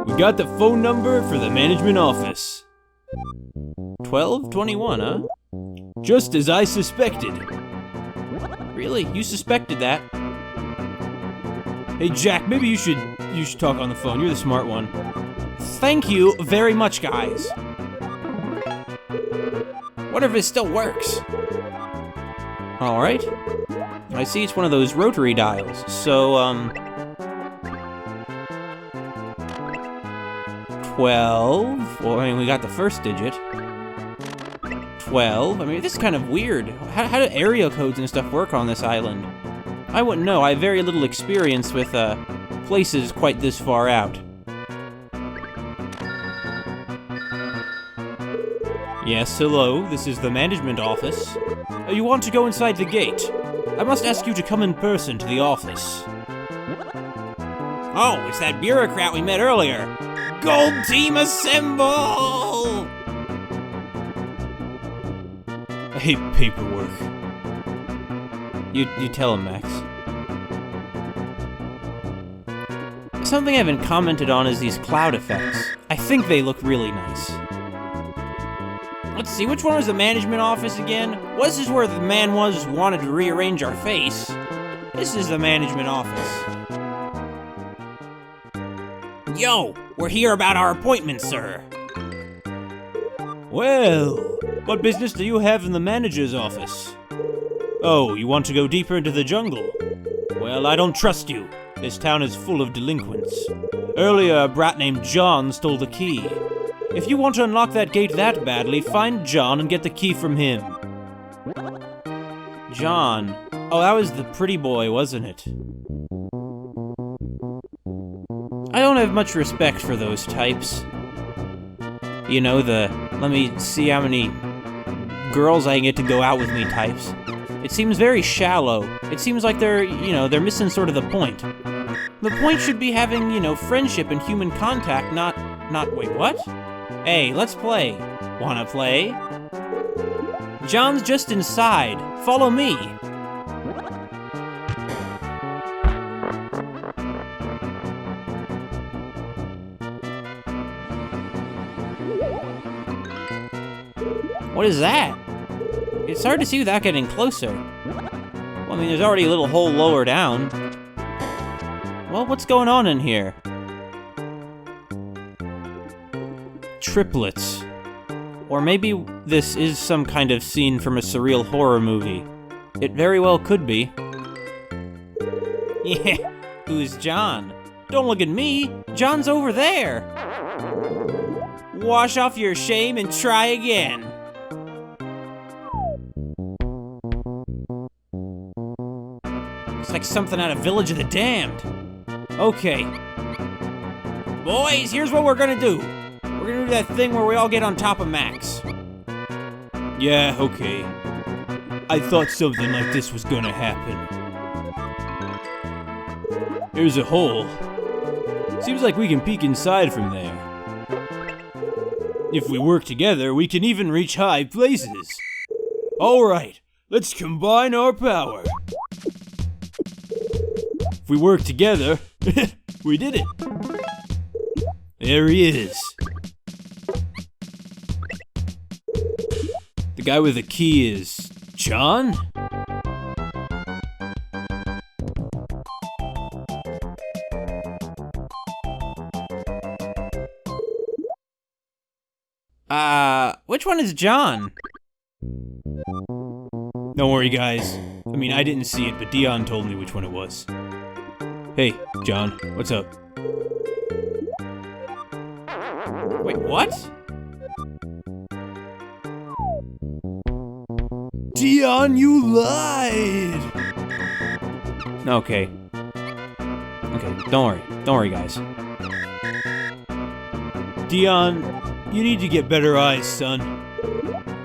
We got the phone number for the management office. 1221, huh? Just as I suspected. Really? You suspected that? Hey, Jack, maybe you should talk on the phone. You're the smart one. Thank you very much, guys. Wonder if it still works. Alright. I see it's one of those rotary dials. So, 12. Well, I mean, we got the first digit. 12. I mean, this is kind of weird. How do area codes and stuff work on this island? I wouldn't know. I have very little experience with, places quite this far out. Yes, hello. This is the management office. You want to go inside the gate? I must ask you to come in person to the office. Oh, it's that bureaucrat we met earlier. Gold team assemble! I hate paperwork. You tell him, Max. Something I haven't commented on is these cloud effects. I think they look really nice. Let's see, which one was the management office again? Well, this is where the man was who wanted to rearrange our face. This is the management office. Yo, we're here about our appointment, sir. Well, what business do you have in the manager's office? Oh, you want to go deeper into the jungle? Well, I don't trust you. This town is full of delinquents. Earlier, a brat named John stole the key. If you want to unlock that gate that badly, find John and get the key from him. John. Oh, that was the pretty boy, wasn't it? don't have much respect for those types. You know, let me see how many girls I can get to go out with me types. It seems very shallow. It seems like they're missing sort of the point. The point should be having, friendship and human contact, not, wait, what? Hey, let's play. Wanna play? John's just inside. Follow me. What is that? It's hard to see without getting closer. Well, I mean, there's already a little hole lower down. Well, what's going on in here? Triplets. Or maybe this is some kind of scene from a surreal horror movie. It very well could be. Yeah, who's John? Don't look at me! John's over there! Wash off your shame and try again! It's like something out of Village of the Damned. Okay. Boys, here's what we're gonna do. We're gonna do that thing where we all get on top of Max. Yeah, okay. I thought something like this was gonna happen. There's a hole. Seems like we can peek inside from there. If we work together, we can even reach high places. Alright, let's combine our power. If we work together, we did it. There he is. The guy with the key is John? Which one is John? Don't worry, guys. I mean, I didn't see it, but Deon told me which one it was. Hey, John, what's up? Wait, what? Deon, you lied! Okay. Okay, don't worry, guys. Deon, you need to get better eyes, son.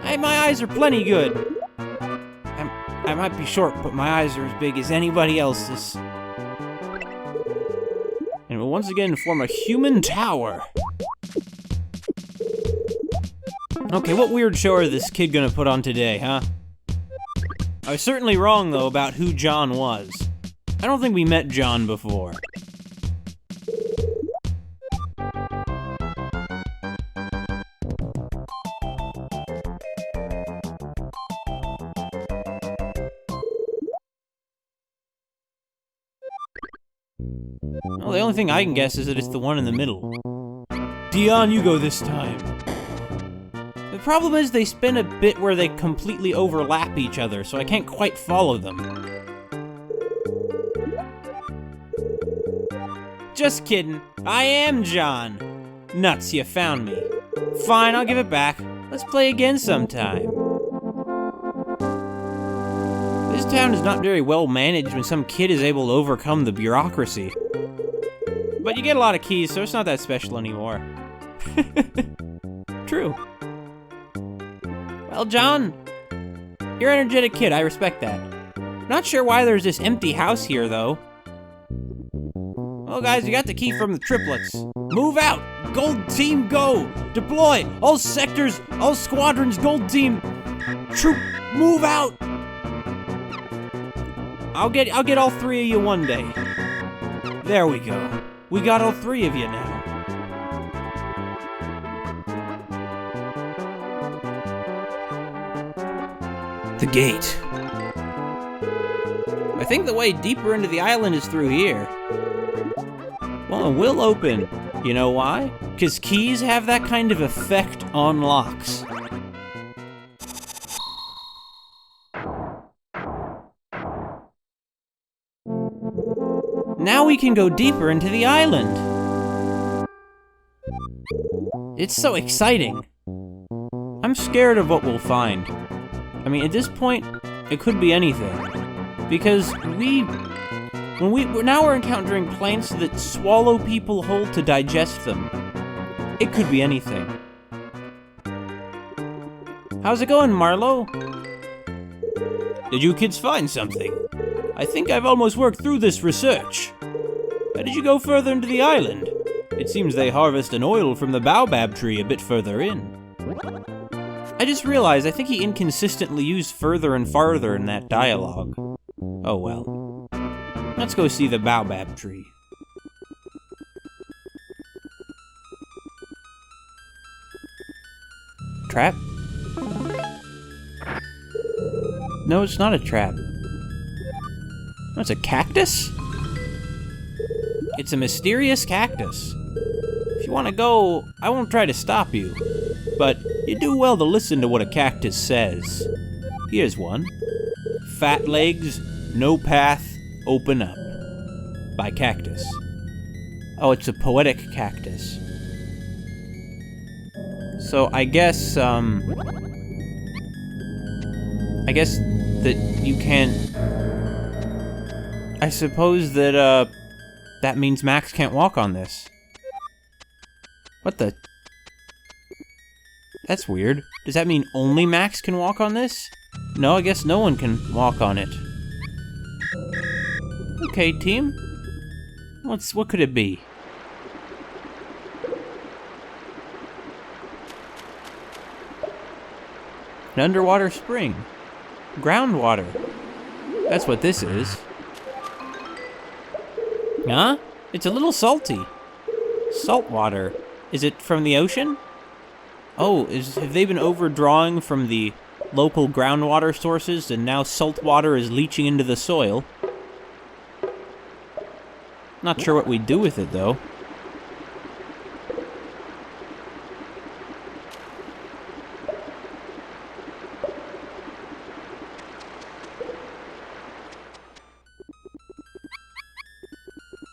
Hey, my eyes are plenty good. I might be short, but my eyes are as big as anybody else's. And will once again form a human tower. Okay, what weird show is this kid gonna put on today, huh? I was certainly wrong, though, about who John was. I don't think we met John before. Well, the only thing I can guess is that it's the one in the middle. Deon, you go this time. The problem is they spin a bit where they completely overlap each other, so I can't quite follow them. Just kidding. I am John. Nuts, you found me. Fine, I'll give it back. Let's play again sometime. This town is not very well managed when some kid is able to overcome the bureaucracy. But you get a lot of keys, so it's not that special anymore. True. Well, John, you're an energetic kid, I respect that. Not sure why there's this empty house here, though. Well, guys, you got the key from the triplets. Move out! Gold team, go! Deploy! All sectors, all squadrons, gold team! Troop, move out! I'll get all three of you one day. There we go. We got all three of you now. The gate. I think the way deeper into the island is through here. Well, it will open. You know why? Because keys have that kind of effect on locks. Now we can go deeper into the island. It's so exciting. I'm scared of what we'll find. I mean, at this point, it could be anything. Because Now we're encountering plants that swallow people whole to digest them. It could be anything. How's it going, Marlo? Did you kids find something? I think I've almost worked through this research. How did you go further into the island? It seems they harvest an oil from the baobab tree a bit further in. I just realized I think he inconsistently used further and farther in that dialogue. Oh well. Let's go see the baobab tree. Trap? No, it's not a trap. No, it's a cactus? It's a mysterious cactus. If you want to go, I won't try to stop you. But you do well to listen to what a cactus says. Here's one. Fat legs, no path, open up. By Cactus. Oh, it's a poetic cactus. So I guess that you can't... I suppose that, that means Max can't walk on this. What the... That's weird. Does that mean only Max can walk on this? No, I guess no one can walk on it. Okay, team. What could it be? An underwater spring. Groundwater. That's what this is. Huh? It's a little salty. Salt water. Is it from the ocean? Oh, have they been overdrawing from the local groundwater sources and now salt water is leaching into the soil? Not sure what we'd do with it, though.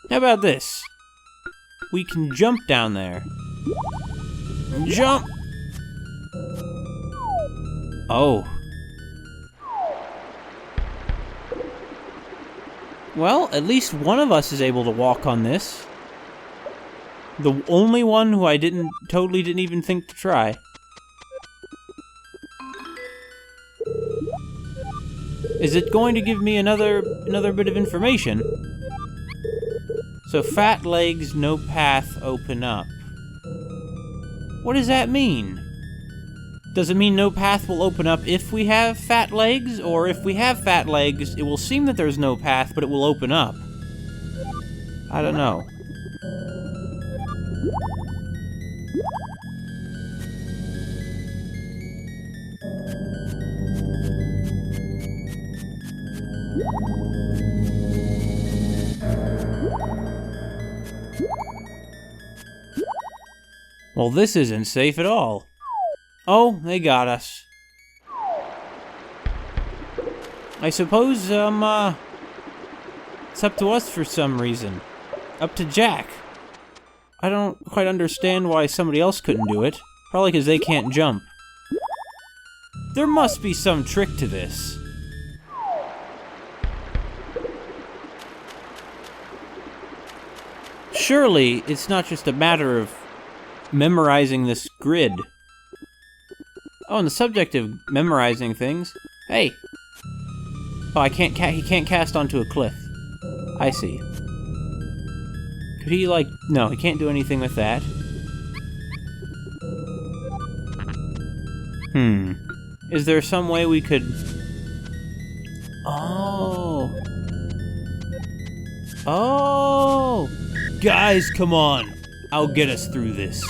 How about this? We can jump down there. Jump! Oh. Well, at least one of us is able to walk on this. The only one who I totally didn't even think to try. Is it going to give me another bit of information? So fat legs, no path, open up. What does that mean? Does it mean no path will open up if we have fat legs? Or if we have fat legs, it will seem that there's no path, but it will open up? I don't know. Well, this isn't safe at all. Oh, they got us. I suppose, it's up to us for some reason. Up to Jack. I don't quite understand why somebody else couldn't do it. Probably because they can't jump. There must be some trick to this. Surely, it's not just a matter of memorizing this grid. Oh, and the subject of memorizing things. Hey! Oh, he can't cast onto a cliff. I see. Could he, like... No, he can't do anything with that. Is there some way we could... Oh! Oh! Guys, come on! I'll get us through this.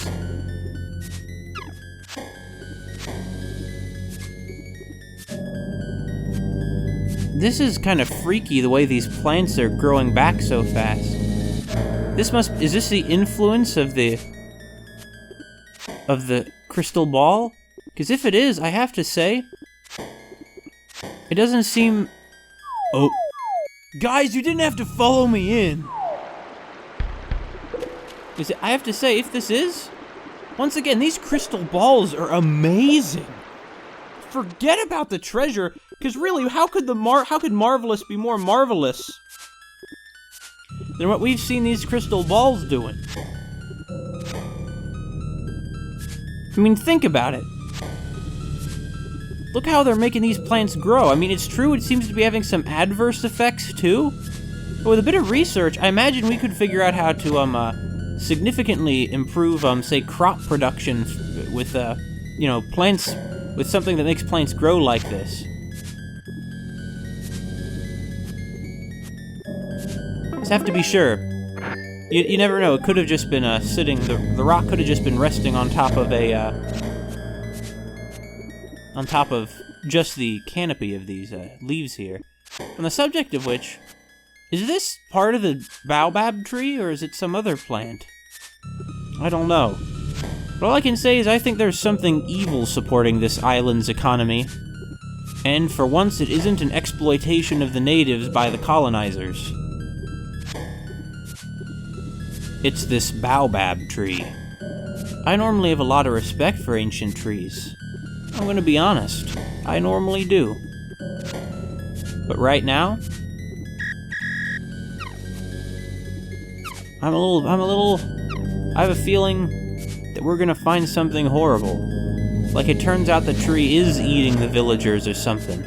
This is kind of freaky, the way these plants are growing back so fast. Is this the influence of the crystal ball? Because if it is, I have to say, it doesn't seem... Oh. Guys, you didn't have to follow me in. I have to say, if this is... Once again, these crystal balls are amazing. Forget about the treasure, because really, how could Marvelous be more marvelous than what we've seen these crystal balls doing. I mean, think about it. Look how they're making these plants grow. I mean, it's true it seems to be having some adverse effects, too. But with a bit of research, I imagine we could figure out how to, significantly improve, say, crop production with, plants, with something that makes plants grow like this. Just have to be sure. You never know, it could have just been, sitting, the rock could have just been resting on top of on top of just the canopy of these, leaves here. On the subject of which, is this part of the baobab tree, or is it some other plant? I don't know. But all I can say is I think there's something evil supporting this island's economy. And for once, it isn't an exploitation of the natives by the colonizers. It's this baobab tree. I normally have a lot of respect for ancient trees. I'm gonna be honest, I normally do. But right now, I have a feeling that we're gonna find something horrible. Like it turns out the tree is eating the villagers or something.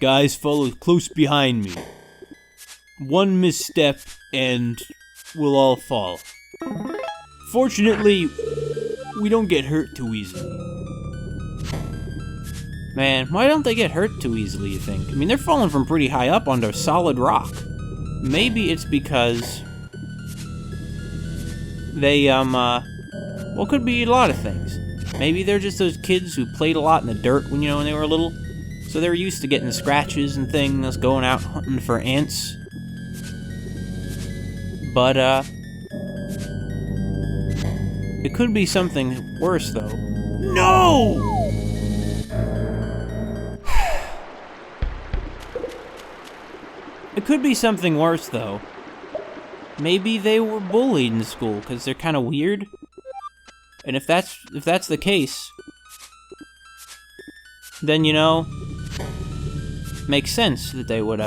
Guys, follow close behind me. One misstep and we'll all fall. Fortunately, we don't get hurt too easily. Man, why don't they get hurt too easily, you think? I mean, they're falling from pretty high up onto solid rock. Maybe it's because they, well, could be a lot of things. Maybe they're just those kids who played a lot in the dirt when they were little. So they're used to getting scratches and things, going out hunting for ants. But, it could be something worse, though. No! It could be something worse, though. Maybe they were bullied in school because they're kind of weird. And if that's the case, then makes sense that they would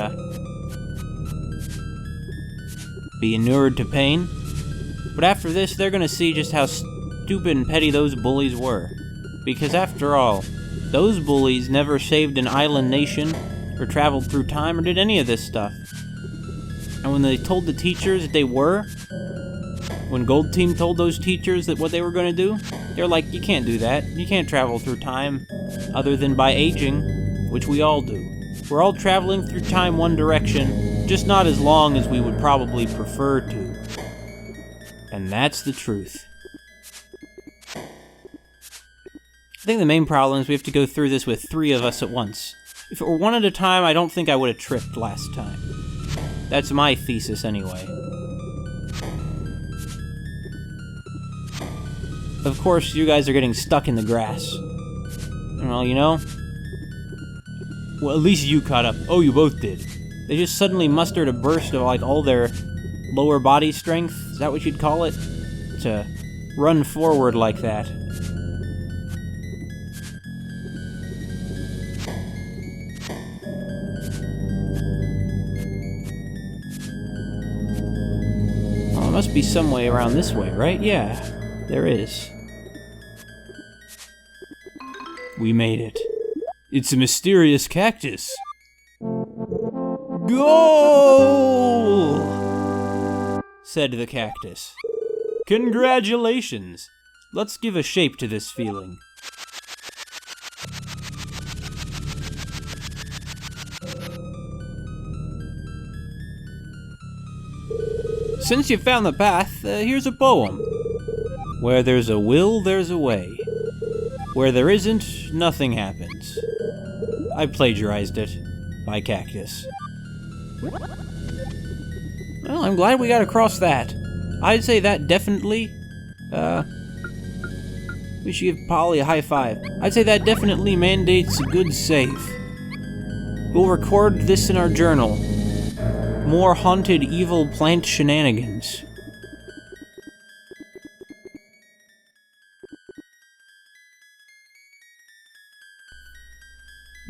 be inured to pain. But after this, they're gonna see just how stupid and petty those bullies were. Because after all, those bullies never saved an island nation, or traveled through time, or did any of this stuff. And when they told the teachers that they were, when Gold Team told those teachers that what they were gonna do, they're like, you can't do that. You can't travel through time, other than by aging, which we all do. We're all traveling through time one direction, just not as long as we would probably prefer to. And that's the truth. I think the main problem is we have to go through this with 3 of us at once. If it were one at a time, I don't think I would have tripped last time. That's my thesis anyway. Of course, you guys are getting stuck in the grass. Well, well, at least you caught up. Oh, you both did. They just suddenly mustered a burst of, all their lower body strength, is that what you'd call it? To run forward like that. Well, there must be some way around this way, right? Yeah, there is. We made it. It's a mysterious cactus. Goal! Said the cactus. Congratulations! Let's give a shape to this feeling. Since you found the path, here's a poem. Where there's a will, there's a way. Where there isn't, nothing happens. I plagiarized it. By Cactus. Well, I'm glad we got across that. I'd say that definitely, we should give Polly a high five. I'd say that definitely mandates a good save. We'll record this in our journal. More haunted evil plant shenanigans.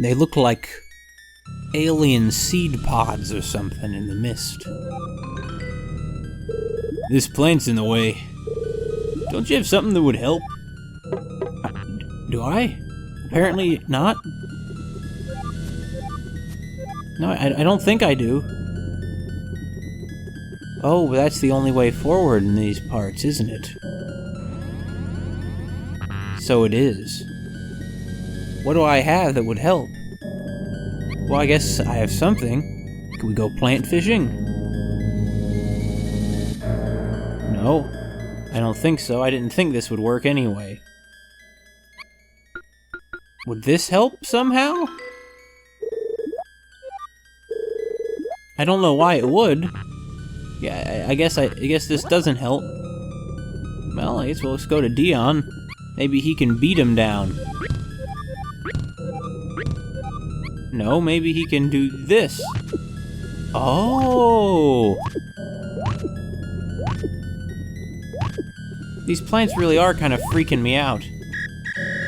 They look like alien seed pods or something in the mist. This plant's in the way. Don't you have something that would help? Do I? Apparently not. No, I don't think I do. Oh, but that's the only way forward in these parts, isn't it? So it is. What do I have that would help? Well, I guess I have something. Can we go plant fishing? No, I don't think so. I didn't think this would work anyway. Would this help somehow? I don't know why it would. Yeah, I guess this doesn't help. Well, I guess we'll just go to Deon. Maybe he can beat him down. No, maybe he can do this. Oh! These plants really are kind of freaking me out.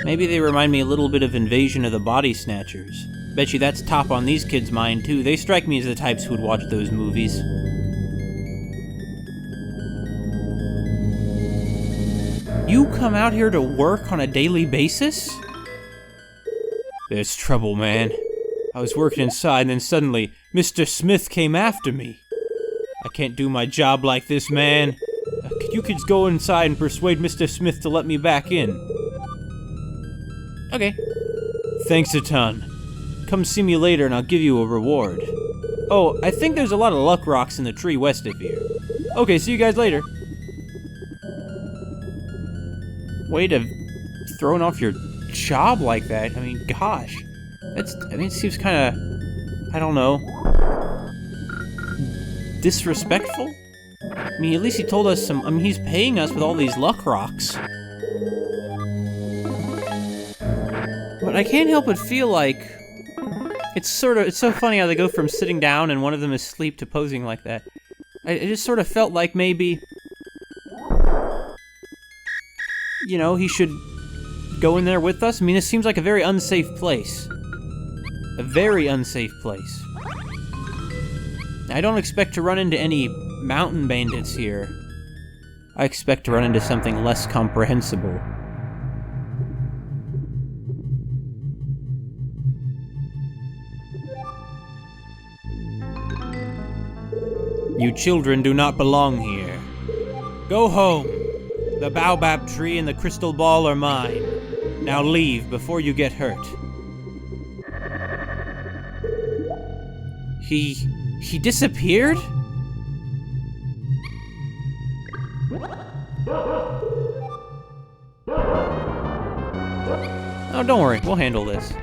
Maybe they remind me a little bit of Invasion of the Body Snatchers. Bet you that's top on these kids' mind, too. They strike me as the types who would watch those movies. You come out here to work on a daily basis? There's trouble, man. I was working inside, and then suddenly, Mr. Smith came after me. I can't do my job like this, man. Could you kids go inside and persuade Mr. Smith to let me back in? Okay. Thanks a ton. Come see me later and I'll give you a reward. Oh, I think there's a lot of luck rocks in the tree west of here. Okay, see you guys later. Way to thrown off your job like that. I mean, gosh. It seems kind of, I don't know, disrespectful? I mean, at least he told us he's paying us with all these luck rocks. But I can't help but feel like it's so funny how they go from sitting down and one of them is asleep to posing like that. I just sort of felt like maybe, you know, he should go in there with us. I mean, this seems like a very unsafe place. A very unsafe place. I don't expect to run into any mountain bandits here. I expect to run into something less comprehensible. You children do not belong here. Go home. The baobab tree and the crystal ball are mine. Now leave before you get hurt. He disappeared? Oh, don't worry, we'll handle this.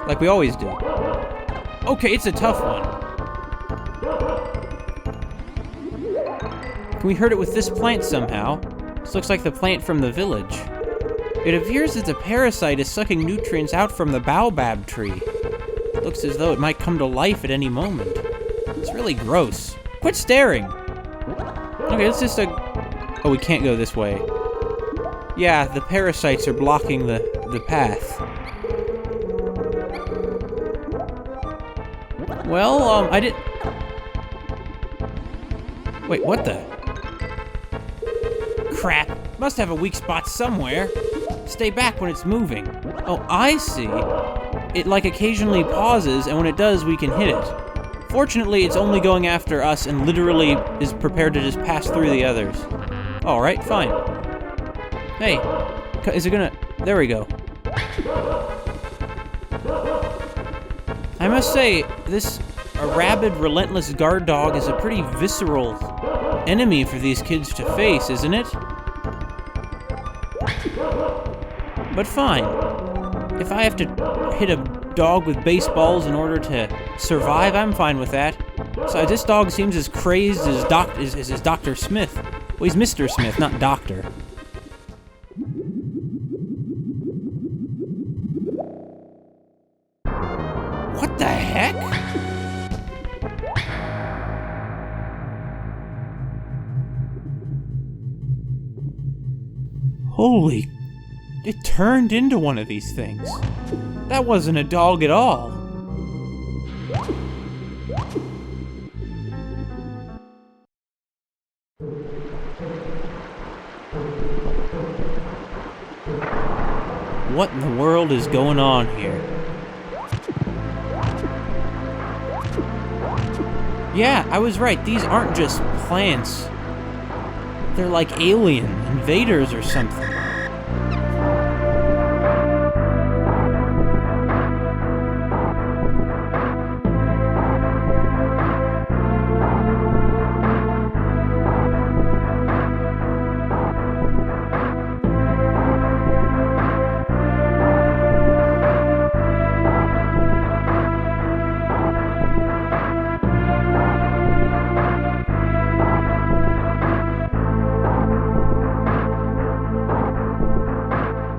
Like we always do. Okay, it's a tough one. Can we hurt it with this plant somehow? This looks like the plant from the village. It appears that the parasite is sucking nutrients out from the baobab tree. It looks as though it might come to life at any moment. It's really gross. Quit staring! Okay, let's just oh, we can't go this way. Yeah, the parasites are blocking the path. Well, I didn't... Wait, what the... Crap. Must have a weak spot somewhere. Stay back when it's moving. Oh, I see. It, like, occasionally pauses, and when it does, we can hit it. Fortunately, it's only going after us and literally is prepared to just pass through the others. Alright, fine. Hey, is it gonna... There we go. I must say, a rabid, relentless guard dog is a pretty visceral enemy for these kids to face, isn't it? But fine. If I have to hit a dog with baseballs in order to survive, I'm fine with that. So this dog seems as crazed as Dr. Smith. Well, he's Mr. Smith, not Doctor. What the heck? Holy... It turned into one of these things. That wasn't a dog at all. What in the world is going on here? Yeah, I was right. These aren't just plants. They're like alien invaders or something.